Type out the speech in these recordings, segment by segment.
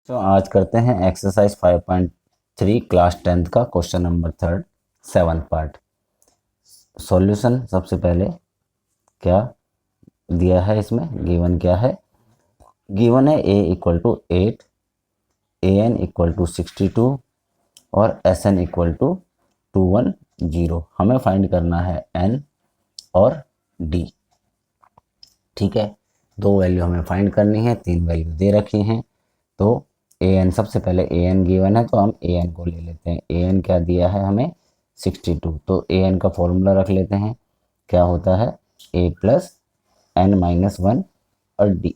तो आज करते हैं एक्सरसाइज 5.3 क्लास 10th का question number 3 7th part. Solution सबसे पहले क्या दिया है, इसमें गिवन क्या है। गिवन है a equal to 8, an equal to 62 और sn इक्वल टू 210। हमें फाइंड करना है n और d। ठीक है, दो वैल्यू हमें फाइंड करनी है, तीन वैल्यू दे रखी हैं। तो an सबसे पहले an गिवन है तो हम an को ले लेते हैं। an क्या दिया है हमें 62, तो an का फॉर्मूला रख लेते हैं। क्या होता है a प्लस n माइनस 1 और d।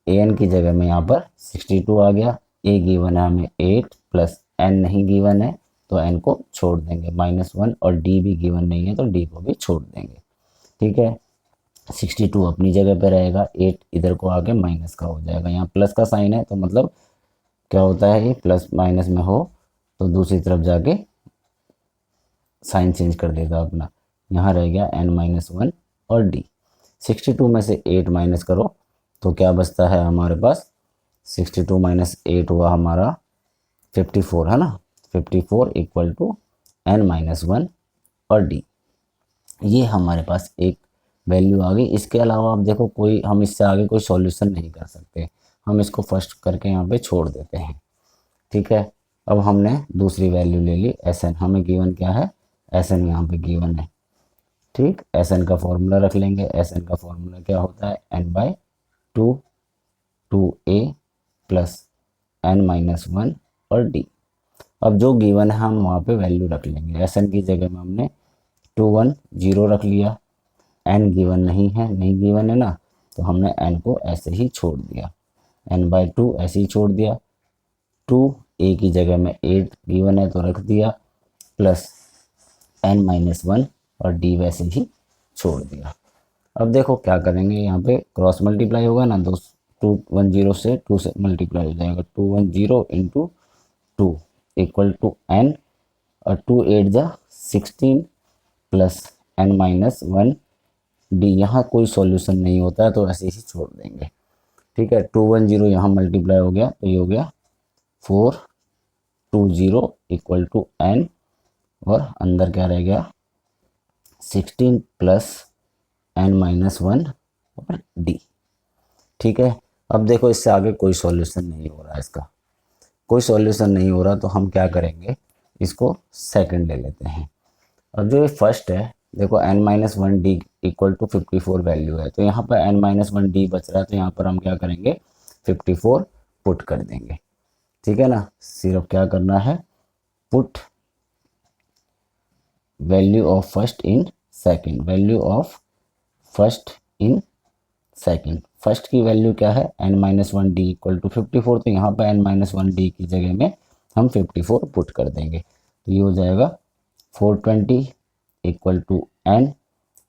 an की जगह में यहाँ पर 62 आ गया। a गिवन है हमें 8 प्लस n नहीं गिवन है तो n को छोड़ देंगे -1 और d भी गिवन नहीं है तो d को भी छोड़ देंगे। ठीक है, 62 अपनी जगह पे रहेगा, 8 इधर को आके माइनस का हो जाएगा। यहाँ प्लस का साइन है तो मतलब क्या होता है, ये प्लस माइनस में हो तो दूसरी तरफ जाके साइन चेंज कर देगा अपना। यहाँ रह गया n-1 और d। 62 में से 8 माइनस करो तो क्या बचता है हमारे पास, 62 माइनस 8 हुआ हमारा 54, है ना। 54 इक्वल टू n-1 और d। ये हमारे पास एक वैल्यू आ गई। इसके अलावा आप देखो कोई हम इससे आगे कोई सॉल्यूशन नहीं कर सकते, हम इसको फर्स्ट करके यहाँ पे छोड़ देते हैं। ठीक है, अब हमने दूसरी वैल्यू ले ली एस एन। हमें गिवन क्या है, एस एन यहाँ पे गिवन है। ठीक, एस एन का फॉर्मूला रख लेंगे। एस एन का फॉर्मूला क्या होता है, n by two, two a plus n-1 और डी। अब जो गिवन है हम वहाँ पे वैल्यू रख लेंगे। एस एन की जगह में हमने 210 रख लिया। एन गिवन नहीं है, नहीं गिवन है ना, तो हमने एन को ऐसे ही छोड़ दिया, n/2 ऐसे ही छोड़ दिया। 2 ए की जगह में 8 गिवन है तो रख दिया, प्लस n-1 और डी वैसे ही छोड़ दिया। अब देखो क्या करेंगे, यहाँ पे क्रॉस मल्टीप्लाई होगा ना, तो 210 से 2 से मल्टीप्लाई हो जाएगा। 210 इंटू 2 इक्वल टू n और 2 8 जा 16 प्लस n-1 डी। यहाँ कोई सॉल्यूशन नहीं होता है तो ऐसे ही छोड़ देंगे। ठीक है, 210 यहाँ मल्टीप्लाई हो गया तो ये हो गया 420 इक्वल टू n और अंदर क्या रह गया 16 प्लस n-1 और d। ठीक है, अब देखो इससे आगे कोई सॉल्यूशन नहीं हो रहा, इसका कोई सॉल्यूशन नहीं हो रहा तो हम क्या करेंगे, इसको सेकंड ले लेते हैं। अब जो ये फर्स्ट है देखो n-1 D equal to 54 value है, तो यहाँ पर n-1 डी बच रहा है तो यहाँ पर हम क्या करेंगे 54 पुट कर देंगे। ठीक है ना, सिर्फ क्या करना है, put value of first in second, value of first in second. First की वैल्यू क्या है n-1 डी इक्वल टू 54, तो यहाँ पर n-1 डी की जगह में हम 54 पुट कर देंगे तो ये हो जाएगा 420 इक्वल टू n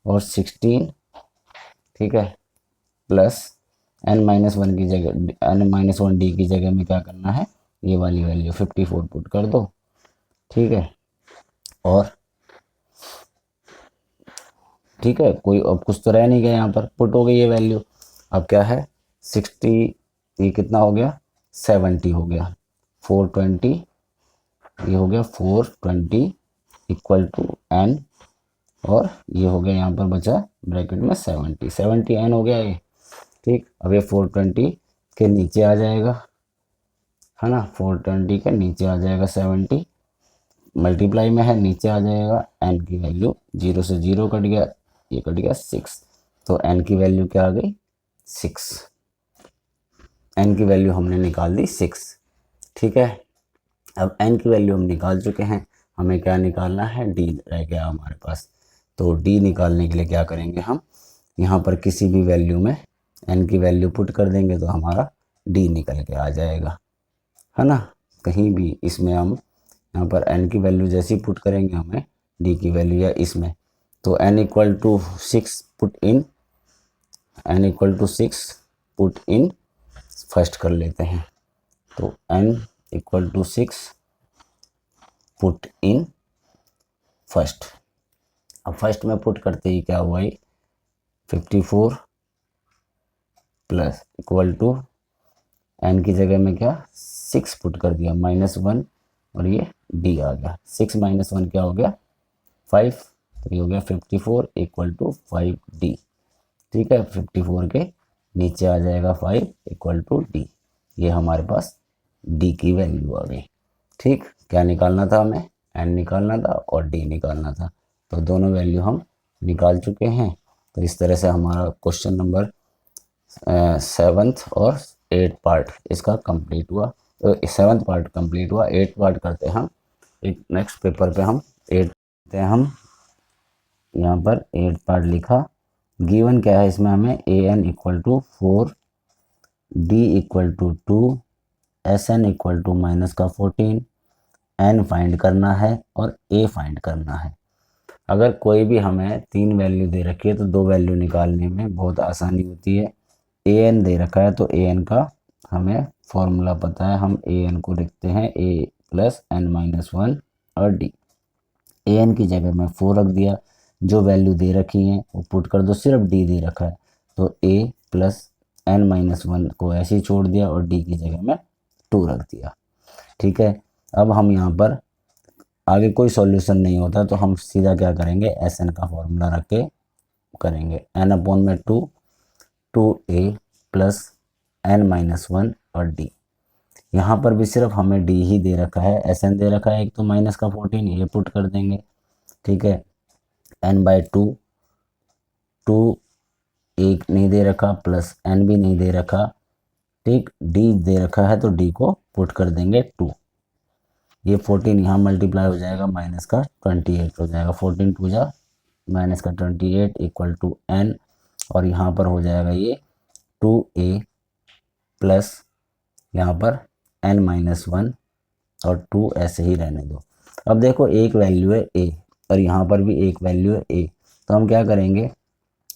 और 16। ठीक है, प्लस n-1 की जगह n-1 डी की जगह में क्या करना है, ये वाली वैल्यू 54 पुट कर दो। ठीक है, और ठीक है, कोई अब कुछ तो रह नहीं गया, यहाँ पर पुट हो गई ये वैल्यू। अब क्या है 60, ये कितना हो गया 70 हो गया, 420 ये हो गया 420 इक्वल टू n और ये हो गया यहाँ पर बचा ब्रैकेट में 70 n हो गया ये। ठीक, अब ये 420 के नीचे आ जाएगा, है ना, 420 के नीचे आ जाएगा 70, मल्टीप्लाई में है नीचे आ जाएगा। n की वैल्यू 0 से 0 कट गया, ये कट गया 6, तो n की वैल्यू क्या आ गई 6। n की वैल्यू हमने निकाल दी 6। ठीक है, अब n की वैल्यू हम निकाल चुके हैं, हमें क्या निकालना है, d रह गया हमारे पास। तो d निकालने के लिए क्या करेंगे, हम यहाँ पर किसी भी वैल्यू में n की वैल्यू पुट कर देंगे तो हमारा d निकल के आ जाएगा, है ना। कहीं भी इसमें हम यहाँ पर n की वैल्यू जैसी पुट करेंगे हमें d की वैल्यू या इसमें, तो n equal to 6 put in, n equal to 6 put in first कर लेते हैं। तो n equal to 6 put in first. अब फर्स्ट में पुट करते ही क्या हुआ, 54 प्लस इक्वल टू एन की जगह में क्या 6 पुट कर दिया, -1 और ये डी आ गया। 6 - 1 क्या हो गया 5, तो ये हो गया 54 इक्वल टू 5D। ठीक है, 54 के नीचे आ जाएगा 5 इक्वल टू डी। ये हमारे पास डी की वैल्यू आ गई। ठीक, क्या निकालना था हमें, एन निकालना था और डी निकालना था, तो दोनों वैल्यू हम निकाल चुके हैं। तो इस तरह से हमारा क्वेश्चन नंबर 7th और 8th पार्ट इसका कंप्लीट हुआ। 7th पार्ट कंप्लीट हुआ। 8th पार्ट करते हैं हम एक नेक्स्ट पेपर पे। हम 8 करते हैं। हम यहाँ पर 8th पार्ट लिखा। गिवन क्या है इसमें हमें, a n equal to 4, d equal to 2, s n equal to -14, n find करना है और ए फाइंड करना है। अगर कोई भी हमें 3 वैल्यू दे रखी है तो 2 वैल्यू निकालने में बहुत आसानी होती है। ए एन दे रखा है तो ए एन का हमें फॉर्मूला पता है। हम ए एन को लिखते हैं ए प्लस एन -1 और डी। ए एन की जगह में 4 रख दिया, जो वैल्यू दे रखी है वो पुट कर दो। सिर्फ डी दे रखा है तो ए प्लस एन -1 को ऐसे ही छोड़ दिया और डी की जगह में 2 रख दिया। ठीक है, अब हम यहाँ पर आगे कोई सॉल्यूशन नहीं होता तो हम सीधा क्या करेंगे, एस एन का फॉर्मूला रख के करेंगे। एन अपॉन में 2 ए प्लस एन -1 और डी। यहाँ पर भी सिर्फ हमें डी ही दे रखा है, एस एन दे रखा है एक तो -14, ये पुट कर देंगे। ठीक है, n/2, 2 एक नहीं दे रखा प्लस एन भी नहीं दे रखा। ठीक, डी दे रखा है तो डी को पुट कर देंगे 2। ये 14 यहाँ मल्टीप्लाई हो जाएगा, -28 हो जाएगा। 14 2 जा -28 इक्वल टू एन, और यहाँ पर हो जाएगा ये 2a प्लस यहाँ पर n-1 और 2 ऐसे ही रहने दो। अब देखो एक वैल्यू है a और यहाँ पर भी एक वैल्यू है a, तो हम क्या करेंगे,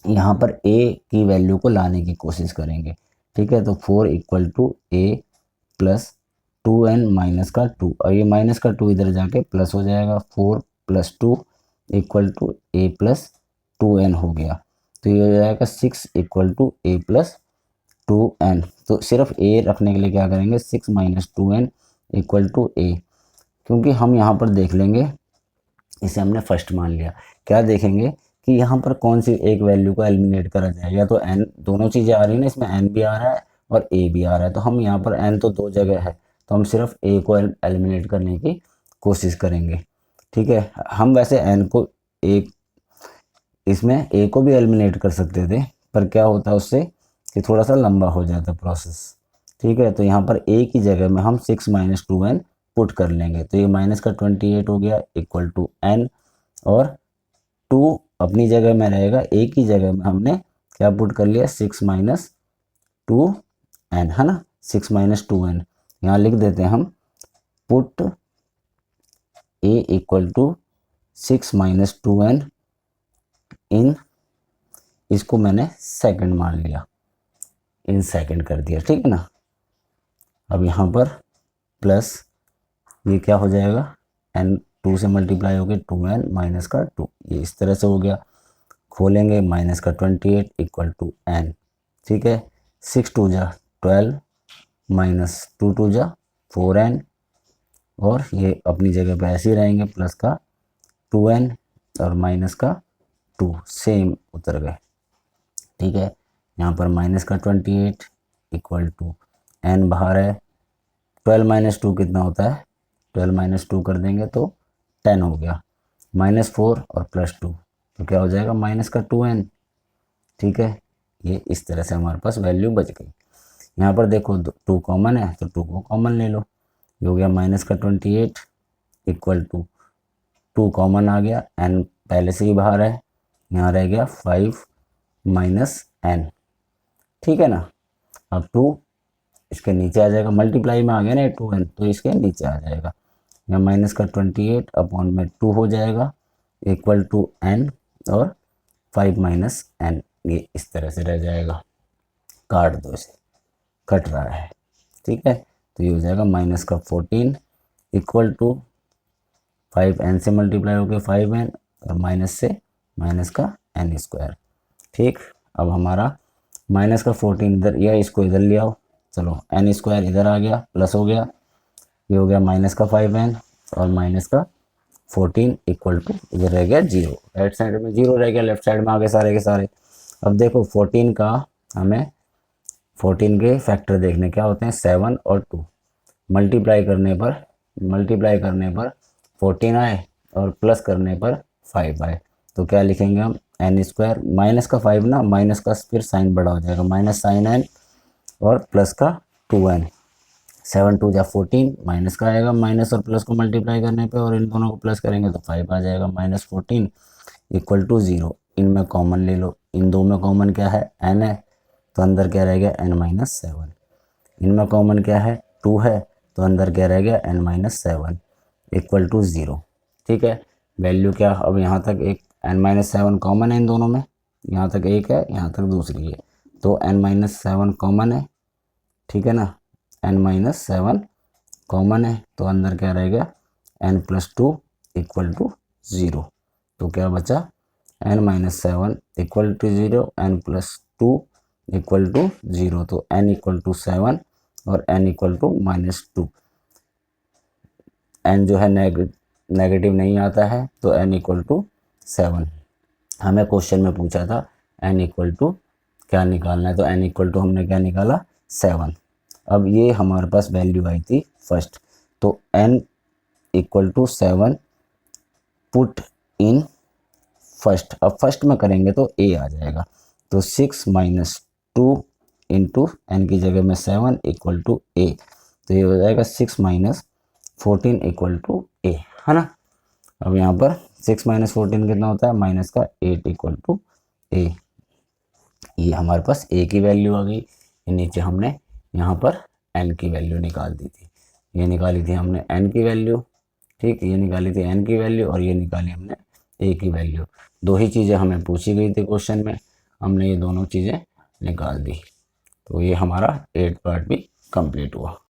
यहाँ पर a की वैल्यू को लाने की कोशिश करेंगे। ठीक है, तो 4 equal to a plus 2n minus का 2, और ये माइनस का 2 इधर जाके प्लस हो जाएगा। 4 + 2 equal to a plus 2n हो गया, तो ये हो जाएगा 6 equal to a plus 2n। तो सिर्फ a रखने के लिए क्या करेंगे, 6 - 2n इक्वल टू a, क्योंकि हम यहाँ पर देख लेंगे, इसे हमने फर्स्ट मान लिया। क्या देखेंगे कि यहाँ पर कौन सी एक वैल्यू को एलिमिनेट करा जाए, या तो n, दोनों चीज़ें आ रही है ना, इसमें n भी आ रहा है और a भी आ रहा है, तो हम यहाँ पर n तो 2 जगह है तो हम सिर्फ a को एलिमिनेट करने की कोशिश करेंगे। ठीक है, हम वैसे n को एक इसमें a को भी एलिमिनेट कर सकते थे, पर क्या होता है उससे कि थोड़ा सा लंबा हो जाता प्रोसेस। ठीक है, तो यहाँ पर a की जगह में हम 6 - 2n पुट कर लेंगे, तो ये -28 हो गया इक्वल टू n, और 2 अपनी जगह में रहेगा, a की जगह में हमने क्या पुट कर लिया, 6 - 2n, है ना, 6 - 2n। यहाँ लिख देते हैं हम, put a equal to 6 - 2n in, इसको मैंने सेकंड मान लिया, इन सेकंड कर दिया। ठीक है ना, अब यहाँ पर प्लस ये क्या हो जाएगा, n 2 से मल्टीप्लाई हो गया 2n माइनस का 2, ये इस तरह से हो गया। खोलेंगे -28 इक्वल टू n। ठीक है, 6 2 जा 12 माइनस 2 2 जा 4n, और ये अपनी जगह पे ऐसे ही रहेंगे, प्लस का 2n और माइनस का 2 सेम उतर गए। ठीक है, यहाँ पर -28 इक्वल टू n बाहर है, 12 - 2 कितना होता है, 12 - 2 कर देंगे तो 10 हो गया, -4 और +2 तो क्या हो जाएगा, -2n। ठीक है, ये इस तरह से हमारे पास वैल्यू बच गई। यहाँ पर देखो 2 कॉमन है तो 2 को कॉमन ले लो, ये हो गया -28 इक्वल टू 2 कॉमन आ गया, n पहले से ही बाहर है, यहाँ रह गया 5 - n। ठीक है ना, अब 2 इसके नीचे आ जाएगा, मल्टीप्लाई में आ गया ना 2n, तो इसके नीचे आ जाएगा, यहाँ -28 अपॉन में 2 हो जाएगा इक्वल टू n, और 5 - n, ये इस तरह से रह जाएगा। काट दो इसे, कट रहा है। ठीक है, तो ये हो जाएगा -14 इक्वल टू 5n से मल्टीप्लाई हो गया 5n, और माइनस से माइनस का n²। ठीक, अब हमारा -14 इधर, या इसको इधर ले आओ, चलो एन स्क्वायर इधर आ गया, प्लस हो गया, ये हो गया माइनस का 5n और माइनस का 14 इक्वल टू इधर रह गया 0, राइट साइड में 0 रह गया, लेफ्ट साइड में आ गए सारे के सारे। अब देखो 14 का हमें 14 के फैक्टर देखने क्या होते हैं 7 और 2, मल्टीप्लाई करने पर 14 आए और प्लस करने पर 5 आए, तो क्या लिखेंगे हम एन स्क्वायर, माइनस का 5 ना, माइनस का फिर साइन बड़ा हो जाएगा, माइनस साइन एन और प्लस का 2n, 7 2 जा 14, माइनस का आएगा, माइनस और प्लस को मल्टीप्लाई करने पे और इन दोनों को प्लस करेंगे तो 5 आ जाएगा, माइनस 14 इक्वल टू 0। इनमें कॉमन ले लो, इन दो में कॉमन क्या है n है, तो अंदर क्या रह गया n माइनस 7, इनमें कॉमन क्या है 2 है, तो अंदर क्या रह गया n माइनस 7 इक्वल टू 0। ठीक है, वैल्यू क्या, अब यहाँ तक एक n माइनस 7 कॉमन है इन दोनों में, यहाँ तक एक है, यहाँ तक दूसरी है, तो n माइनस 7 कॉमन है, ठीक है ना, n माइनस 7 कॉमन है, तो अंदर क्या रहेगा n प्लस 2 इक्वल टू 0, तो क्या बचा n minus 7 equal to 0, n plus 2 equal to 0, तो n इक्वल टू 7 और n equal to minus 2, n जो है नेगेटिव नहीं आता है, तो n इक्वल टू 7। हमें क्वेश्चन में पूछा था n इक्वल टू क्या निकालना है, तो n इक्वल टू हमने क्या निकाला 7। अब ये हमारे पास वैल्यू आई थी फर्स्ट, तो n equal to 7 put in first, अब फर्स्ट में करेंगे तो a आ जाएगा, तो 6 माइनस 2 इंटू एन की जगह में 7 इक्वल टू a, तो ये हो जाएगा 6 माइनस 14 इक्वल टू a, है ना। अब यहाँ पर 6 माइनस 14 कितना होता है, माइनस का 8 इक्वल टू a, ये हमारे पास a की वैल्यू आ गई। नीचे हमने यहाँ पर n की वैल्यू निकाल दी थी, ये निकाली थी हमने n की वैल्यू, ठीक, ये निकाली थी n की वैल्यू और ये निकाली हमने a की वैल्यू। दो ही चीज़ें हमें पूछी गई थी क्वेश्चन में, हमने ये दोनों चीज़ें निकाल दी, तो ये हमारा 8 पार्ट भी कंप्लीट हुआ।